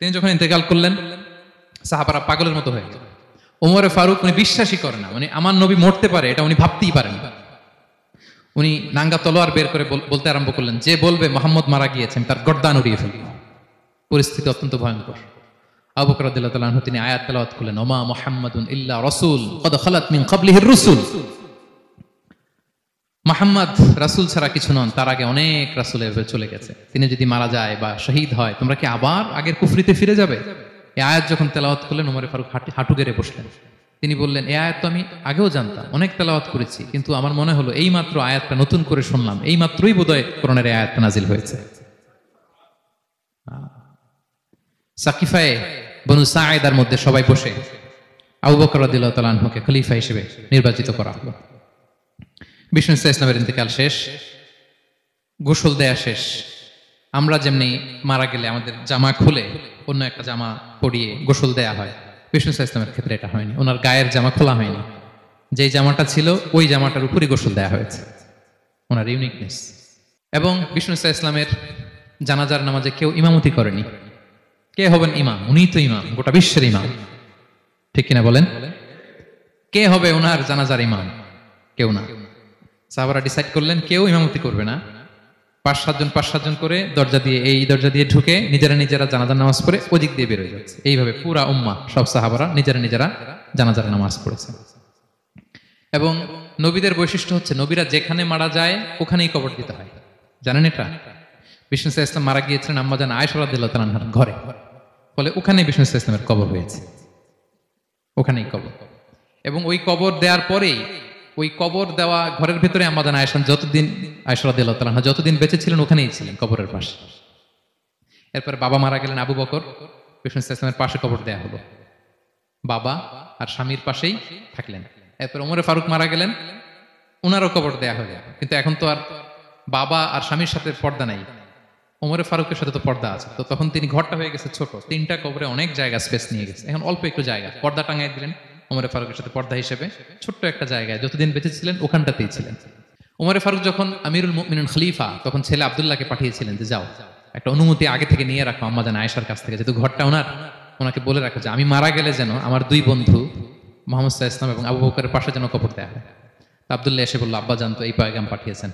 তিনি যখন ইন্তেকাল করলেন সাহাবারা পাগলের মতো হয়ে গেল। ওমরে ফারুক উনি বিশ্বাসই করে না, মানে আমার নবী মরতে পারে এটা উনি ভাবতেই পারেন। উনি নাঙ্গা তলোয়ার বের করে বলতে আরম্ভ করলেন, যে বলবে মোহাম্মদ মারা গিয়েছেন তার গর্দান উড়িয়ে ফেলবে। পরিস্থিতি অত্যন্ত ভয়ঙ্কর। আবু বকর রাদিয়াল্লাহু তাআলা আনহু তিনি আয়াত তেলাওয়াত করলেন, ওমা মুহাম্মাদুন ইল্লা রাসূল ক্বাদ খালাত মিন ক্বাবলিহির রুসুল। মুহাম্মদ রাসূল ছাড়া কিছু নন, তার আগে অনেক রাসূল এভাবে চলে গেছে। তিনি যদি মারা যায় বা শহীদ হয় তোমরা কি আবার আগের কুফরিতে ফিরে যাবে? এই আয়াত যখন তেলাওয়াত করলেন ওমর ফারুক হাঁটু গেড়ে বসলেন। তিনি বললেন, এই আয়াত তো আমি আগেও জানতাম, অনেক তেলাওয়াত করেছি, কিন্তু আমার মনে হলো এই মাত্র আয়াতটা নতুন করে শুনলাম, এই মাত্রই বোধহয় কোরআনের এই আয়াতটা নাজিল হয়েছে। সাকিফায়ে বনু সাঈদার মধ্যে সবাই বসে আবু বকর রাদিয়াল্লাহু তাআলা আনহুকে খলিফা হিসেবে নির্বাচিত করা হলো। বিষ্ণু ইসলামের ইন্তেকাল শেষ, গোসল দেয়া শেষ। আমরা যেমনি মারা গেলে আমাদের জামা খুলে অন্য একটা জামা পরিয়ে গোসল দেয়া হয়, বিষ্ণু ইসলামের ক্ষেত্রে এটা হয়নি। ওনার গায়ের জামা খোলা হয়নি, যেই জামাটা ছিল ওই জামাটার উপরই গোসল দেয়া হয়েছে, ওনার ইউনিকনেস। এবং বিষ্ণু ইসলামের জানাজার নামাজে কেউ ইমামতি করেনি। কে হবেন ইমাম? উনিই তো ইমাম, গোটা বিশ্বের ইমাম, ঠিক কিনা বলেন? কে হবে ওনার জানাজার ইমাম? কেউ না। সাহাবারা ডিসাইড করলেন কেউ ইমামতি করবে না। 5-7 জন করে দরজা দিয়ে, এই দরজা দিয়ে ঢুকে নিজেরা জানাজার নামাজ পড়ে ওদিক দিয়ে বের হয়ে যাচ্ছে। এইভাবে পুরা উম্মাহ সব সাহাবারা নিজেরা জানাজার নামাজ পড়েছে। এবং নবীদের বৈশিষ্ট্য হচ্ছে নবীরা যেখানে মারা যায় ওখানেই কবর দিতে হয়, জানেন এটা? বিষ্ণু ইসলাম মারা গিয়েছিলেন আম্মা জান আয়েশা রাদিয়াল্লাহু তাআলা আনহার ঘরে, ফলে ওখানেই বিষ্ণু ইসলামের কবর হয়েছে, ওখানেই কবর। এবং ওই কবর দেওয়ার পরেই, ওই কবর দেওয়া ঘরের ভেতরে আম্মা জান আয়েশা রাদিয়াল্লাহু তাআলা আনহা যতদিন বেঁচে ছিলেন ওখানেই ছিলেন, কবরের পাশে। এরপর বাবা মারা গেলেন আবু বকর, বিষ্ণু ইসলামের পাশে কবর দেয়া হলো, বাবা আর স্বামীর পাশেই থাকলেন। এরপর ওমরে ফারুক মারা গেলেন, ওনারও কবর দেয়া হলো। কিন্তু এখন তো আর বাবা আর স্বামীর সাথে পর্দা নাই, ওমরে ফারুকের সাথে তো পর্দা আছে। তো তখন তিনি ঘরটা হয়ে গেছে ছোট, 3টা কবরে অনেক জায়গা স্পেস নিয়ে গেছে। এখন অল্প একটু জায়গা, পর্দা টাঙাই দিলেন ওমরে ফারুকের সাথে পর্দা হিসেবে, ছোট্ট একটা জায়গায় যতদিন বেঁচে ছিলেন ওখানটাতেই ছিলেন। ওমরে ফারুক যখন আমিরুল মুমিনিন খলিফা, তখন ছেলে আব্দুল্লাহকে পাঠিয়েছিলেন যে যাও একটা অনুমতি আগে থেকে নিয়ে রাখো আম্মা জান আয়েশার কাছ থেকে, যেহেতু ঘরটা ওনার, ওনাকে বলে রাখো যে আমি মারা গেলে যেন আমার 2 বন্ধু মুহাম্মদ সাল্লাল্লাহু আলাইহি ওয়াসাল্লাম এবং আবু বকরের পাশে যেন কবর দেয়া হয়। আব্দুল্লাহ এসে বলল, আব্বা জান তো এই পয়গাম পাঠিয়েছেন।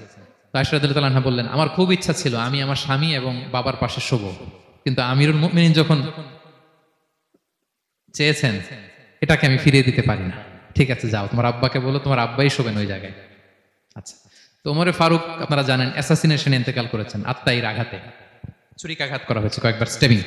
আয়েশা রাদিয়াল্লাহু তাআলা আনহা বললেন, আমার খুব ইচ্ছা ছিল আমি আমার স্বামী এবং বাবার পাশে শোবো, কিন্তু আমিরুল মুমিনিন যখন চেয়েছেন এটাকে আমি ফিরিয়ে দিতে পারি না। ঠিক আছে যাও, তোমার আব্বাকে বলো তোমার আব্বাই শোবেন ওই জায়গায়। আচ্ছা, তো ওমরে ফারুক আপনারা জানেন অ্যাসাসিনেশনে ইন্তেকাল করেছেন, আত্মাইর আঘাতে ছুরিকাঘাত করা হয়েছে, কয়েকবার স্টেবিং।